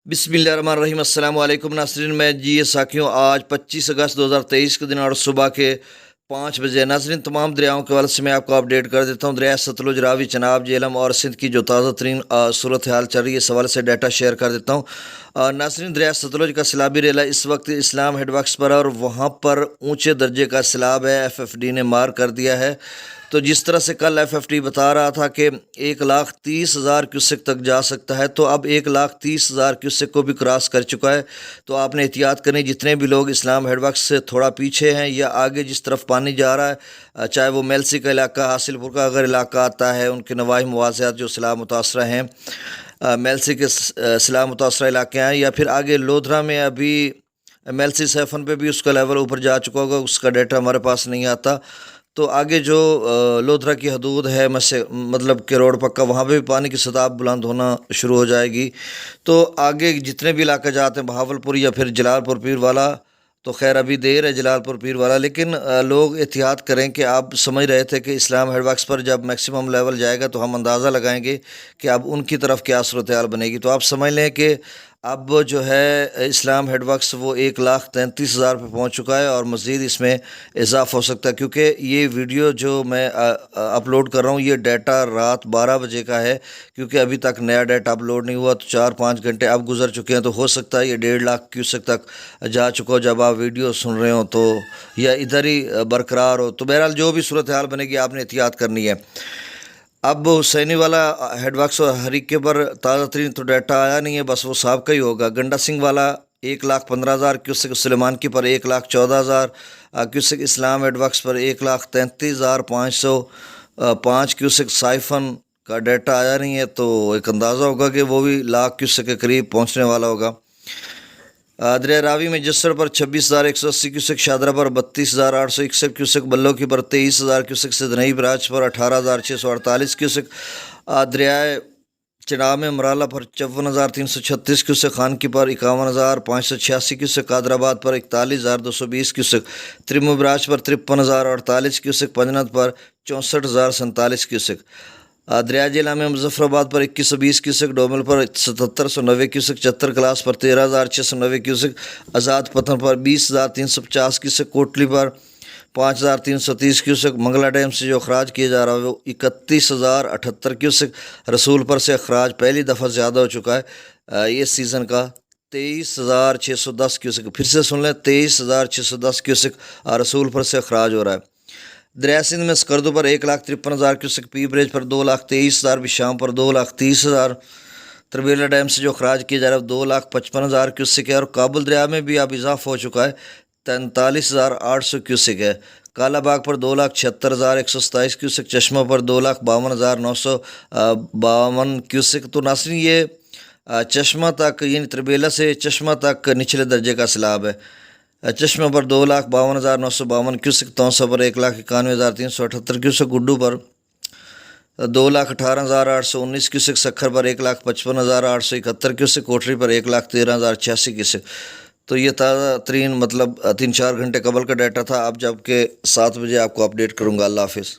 بسم اللہ الرحمن الرحیم۔ السلام علیکم ناظرین، میں ساکھیوں آج 25 اگست 2023 کے دن اور صبح کے 5 بجے ناظرین تمام دریاؤں کے حوالے سے میں آپ کو اپڈیٹ کر دیتا ہوں۔ دریا ستلج، راوی، چناب، جہلم اور سندھ کی جو تازہ ترین صورتحال چل رہی ہے اس حوالے سے ڈیٹا شیئر کر دیتا ہوں۔ ناظرین، دریا ستلج کا سیلابی ریلا اس وقت اسلام ہیڈ ورکس پر اور وہاں پر اونچے درجے کا سیلاب ہے۔ FFD نے مار کر دیا ہے۔ تو جس طرح سے کل FFD بتا رہا تھا کہ 1,30,000 کیوسک تک جا سکتا ہے، تو اب 1,30,000 کیوسک کو بھی کراس کر چکا ہے۔ تو آپ نے احتیاط کرنی، جتنے بھی لوگ اسلام ہیڈ ورکس سے تھوڑا پیچھے ہیں یا آگے جس طرف پانی جا رہا ہے، چاہے وہ میلسی کا علاقہ، حاصل پور کا اگر علاقہ آتا ہے، ان کے نواحی موازیات جو سیلاب متاثرہ ہیں، میلسی کے سیلاب متاثرہ علاقے ہیں، یا پھر آگے لودھرا میں ابھی میلسی سیفن پہ بھی اس کا لیول اوپر جا چکا ہوگا، اس کا ڈیٹا ہمارے پاس نہیں آتا۔ تو آگے جو لودھرا کی حدود ہے، مطلب کہ روڈ پکا، وہاں پہ بھی پانی کی سطح بلند ہونا شروع ہو جائے گی۔ تو آگے جتنے بھی علاقے جاتے ہیں، بہاول پور یا پھر جلال پور پیر والا، تو خیر ابھی دیر ہے جلال پور پیر والا، لیکن لوگ احتیاط کریں کہ آپ سمجھ رہے تھے کہ اسلام ہیڈ ورکس پر جب میکسیمم لیول جائے گا تو ہم اندازہ لگائیں گے کہ اب ان کی طرف کیا صورتحال بنے گی۔ تو آپ سمجھ لیں کہ اب جو ہے اسلام ہیڈ ورکس وہ 1,33,000 پہ پہنچ چکا ہے اور مزید اس میں اضافہ ہو سکتا ہے، کیونکہ یہ ویڈیو جو میں اپلوڈ کر رہا ہوں یہ ڈیٹا رات 12 بجے کا ہے، کیونکہ ابھی تک نیا ڈیٹا اپلوڈ نہیں ہوا، تو 4-5 گھنٹے اب گزر چکے ہیں، تو ہو سکتا ہے یہ 1.5 لاکھ کیوسک تک جا چکا ہو جب آپ ویڈیو سن رہے ہوں، تو یا ادھر ہی برقرار ہو۔ تو بہرحال جو بھی صورتحال بنے گی آپ نے احتیاط کرنی ہے۔ اب حسینی والا ہیڈ ورکس اور ہریکے پر تازہ ترین تو ڈیٹا آیا نہیں ہے، بس وہ سابقہ ہی ہوگا۔ گنڈا سنگھ والا 1,15,000 کیوسک، سلیمان کی پر 1,14,000 کیوسک، اسلام ہیڈ ورکس پر 1,33,505 کیوسک، سائفن کا ڈیٹا آیا نہیں ہے، تو ایک اندازہ ہوگا کہ وہ بھی لاکھ کیوسک کے قریب پہنچنے والا ہوگا۔ دریا راوی میں جسر پر 26,180 کیوسک، شادرہ پر 32,861 کیوسک، بلو کی پر 23,000 کیوسک، سدنئی براج پر 18,648 کیوسک، دریائے چناب میں مرالہ پر 54,336 کیوسک، خان کی پر 51,586 کیوسک، قادر آباد پر 41,220 کیوسک، ترمو براج پر 53,048 کیوسک، پنجنت پر 64,047 کیوسک، دریا جہلم میں مظفر آباد پر 2,120 کیوسک، ڈومل پر 7,790 کیوسک، چتر کلاس پر 13,690 کیوسک، آزاد پتھن پر 20,350 کیوسک، کوٹلی پر 5,330 کیوسک، منگلہ ڈیم سے جو اخراج کیا جا رہا ہے وہ 31,078 کیوسک، رسول پر سے اخراج پہلی دفعہ زیادہ ہو چکا ہے یہ سیزن کا، 23,610 کیوسک، پھر سے سن لیں 23,610 کیوسک رسول پر سے اخراج ہو رہا ہے۔ دریا سندھ میں سکردو پر 1,53,000 کیوسک، پی بریج پر 2,23,000، بشام پر 2,30,000، تربیلا ڈیم سے جو اخراج کیا جا رہا ہے 2,55,000 کیوسک ہے، اور کابل دریا میں بھی اب اضافہ ہو چکا ہے، 43,800 کیوسک ہے۔ کالا باغ پر 2,76,127 کیوسک، چشمہ پر 2,52,952 کیوسک۔ تو ناظرین یہ چشمہ تک، یعنی تربیلا سے چشمہ تک نچلے درجے کا سیلاب ہے۔ چشمہ پر 2,52,952 کیوسک، توسا پر 1,91,378 کیوسک، گڈو پر 2,18,819 کیوسک، سکھر پر 1,55,871 کیوسک، کوٹری پر 1,13,086 کیوسک۔ تو یہ تازہ ترین 3-4 گھنٹے قبل کا ڈیٹا تھا، اب جب کہ 7 بجے آپ کو اپڈیٹ کروں گا۔ اللہ حافظ۔